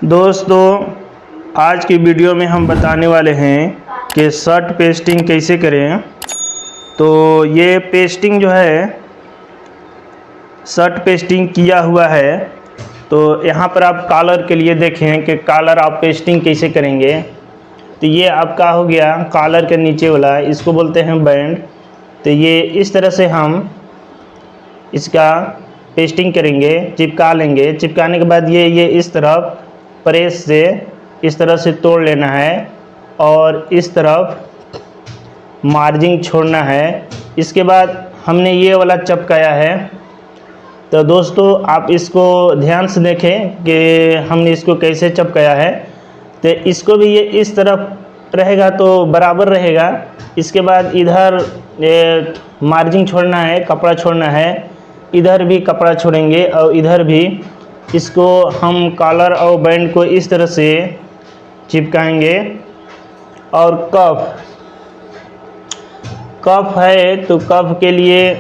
दोस्तों, आज की वीडियो में हम बताने वाले हैं कि शर्ट पेस्टिंग कैसे करें। तो ये पेस्टिंग जो है, शर्ट पेस्टिंग किया हुआ है। तो यहाँ पर आप कॉलर के लिए देखें कि कॉलर आप पेस्टिंग कैसे करेंगे। तो ये आपका हो गया कॉलर के नीचे वाला, इसको बोलते हैं बैंड। तो ये इस तरह से हम इसका पेस्टिंग करेंगे, चिपका लेंगे। चिपकाने के बाद ये इस तरफ प्रेस से इस तरह से तोड़ लेना है और इस तरफ मार्जिन छोड़ना है। इसके बाद हमने ये वाला चिपकाया है। तो दोस्तों, आप इसको ध्यान से देखें कि हमने इसको कैसे चिपकाया है। तो इसको भी ये इस तरफ रहेगा तो बराबर रहेगा। इसके बाद इधर मार्जिन छोड़ना है, कपड़ा छोड़ना है। इधर भी कपड़ा छोड़ेंगे और इधर भी। इसको हम कॉलर और बैंड को इस तरह से चिपकाएंगे। और कफ है तो कफ के लिए,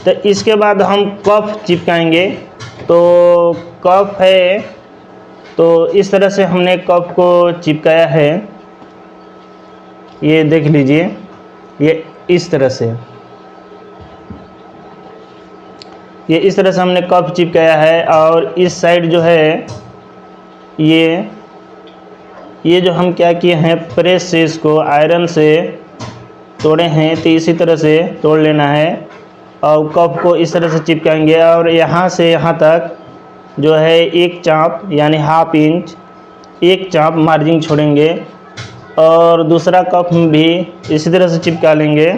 तो इसके बाद हम कफ चिपकाएंगे। तो कफ है तो इस तरह से हमने कफ को चिपकाया है। ये देख लीजिए, ये इस तरह से, ये इस तरह से हमने कफ चिपकाया है। और इस साइड जो है ये जो हम क्या किए हैं, प्रेस से इसको आयरन से तोड़े हैं। तो इसी तरह से तोड़ लेना है और कप को इस तरह से चिपकाएंगे। और यहाँ से यहाँ तक जो है एक चाप यानी हाफ इंच, एक चाप मार्जिन छोड़ेंगे और दूसरा कप भी इसी तरह से चिपका लेंगे।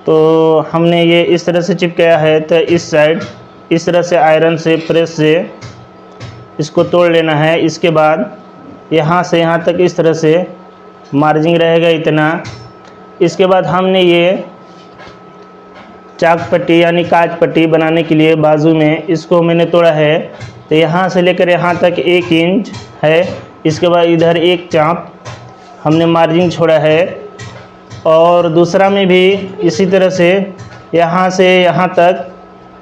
तो हमने ये इस तरह से चिपकाया है। तो इस साइड इस तरह से आयरन से प्रेस से इसको तोड़ लेना है। इसके बाद यहाँ से यहाँ तक इस तरह से मार्जिन रहेगा इतना। इसके बाद हमने ये चाक पट्टी यानी काज पट्टी बनाने के लिए बाजू में इसको मैंने तोड़ा है। तो यहाँ से लेकर यहाँ तक 1 इंच है। इसके बाद इधर एक चाप हमने मार्जिन छोड़ा है और दूसरा में भी इसी तरह से यहाँ से यहाँ तक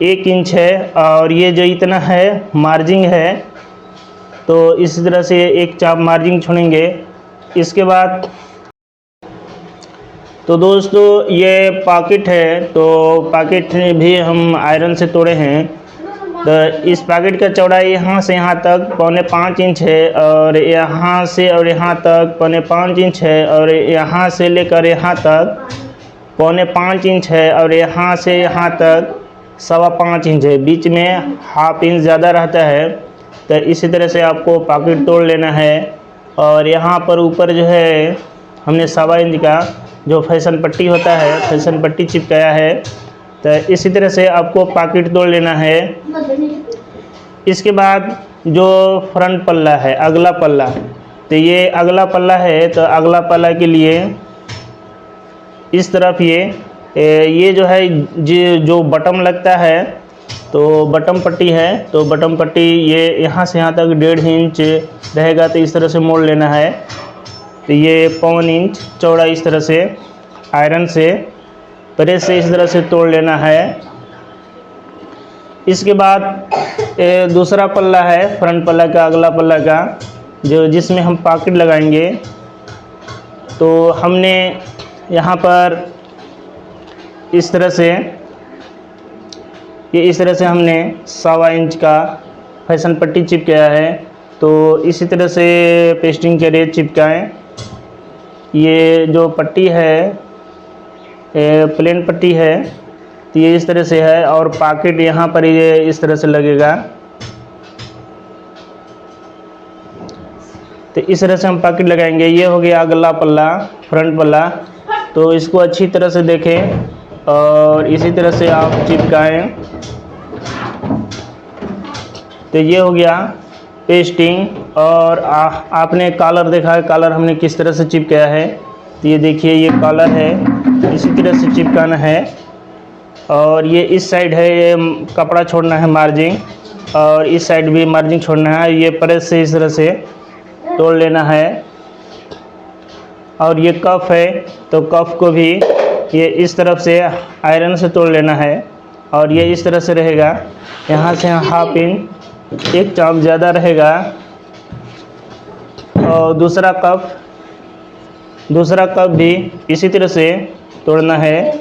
1 इंच है। और ये जो इतना है मार्जिन है, तो इसी तरह से एक चाप मार्जिन छोड़ेंगे। इसके बाद तो दोस्तों, ये पॉकेट है। तो पॉकेट भी हम आयरन से तोड़े हैं। तो इस पॉकेट का चौड़ाई यहाँ से यहाँ तक 4.25 इंच है और यहाँ से और यहाँ तक 4.25 इंच है और यहाँ से लेकर यहाँ तक 4.25 इंच है और यहाँ से यहाँ तक 5.25 इंच है। बीच में हाफ इंच ज़्यादा रहता है। तो इसी तरह से आपको पॉकेट तोड़ लेना है। और यहाँ पर ऊपर जो है हमने 1.25 इंच का जो फैशन पट्टी होता है, फैशन पट्टी चिपकाया है। तो इसी तरह से आपको पॉकेट तोड़ लेना है। इसके बाद जो फ्रंट पल्ला है, अगला पल्ला, तो ये अगला पल्ला है। तो अगला पल्ला के लिए इस तरफ ये जो है जो बटन लगता है, तो बटन पट्टी है। तो बटन पट्टी ये यहाँ से यहाँ तक 1.5 इंच रहेगा। तो इस तरह से मोड़ लेना है। तो ये 1.25 इंच चौड़ा इस तरह से आयरन से प्रेस से इस तरह से तोड़ लेना है। इसके बाद दूसरा पल्ला है, फ्रंट पल्ला का, अगला पल्ला का, जो जिसमें हम पॉकेट लगाएंगे। तो हमने यहाँ पर इस तरह से इस तरह से हमने 1.25 इंच का फैशन पट्टी चिपकाया है। तो इसी तरह से पेस्टिंग के लिए चिपकाएं। ये जो पट्टी है प्लेन पट्टी है, तो ये इस तरह से है और पॉकेट यहाँ पर ये इस तरह से लगेगा। तो इस तरह से हम पॉकेट लगाएंगे। ये हो गया अगला पल्ला, फ्रंट पल्ला। तो इसको अच्छी तरह से देखें और इसी तरह से आप चिपकाएं। तो ये हो गया पेस्टिंग। और आपने कॉलर देखा है, कॉलर हमने किस तरह से चिपकाया है। तो ये देखिए, ये कॉलर है, इसी तरह से चिपकाना है। और ये इस साइड है, ये कपड़ा छोड़ना है मार्जिन, और इस साइड भी मार्जिन छोड़ना है। ये प्रेस से इस तरह से तोड़ लेना है। और ये कफ है, तो कफ को भी ये इस तरफ से आयरन से तोड़ लेना है। और ये इस तरह से रहेगा। यहाँ से हाफ इंच एक चाप ज़्यादा रहेगा। और दूसरा कप भी इसी तरह से तोड़ना है।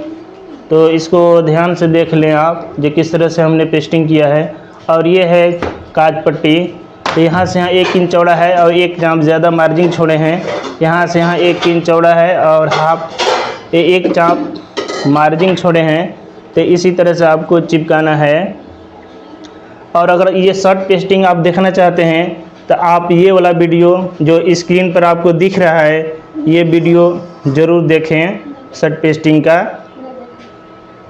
तो इसको ध्यान से देख लें आप जो किस तरह से हमने पेस्टिंग किया है। और ये है काज पट्टी। तो यहाँ से यहाँ 1 इंच चौड़ा है और एक चाप ज़्यादा मार्जिन छोड़े हैं। यहाँ से यहाँ 1 इंच चौड़ा है और हाफ एक चाप मार्जिन छोड़े हैं। तो इसी तरह से आपको चिपकाना है। और अगर ये शर्ट पेस्टिंग आप देखना चाहते हैं तो आप ये वाला वीडियो जो स्क्रीन पर आपको दिख रहा है, ये वीडियो ज़रूर देखें शर्ट पेस्टिंग का।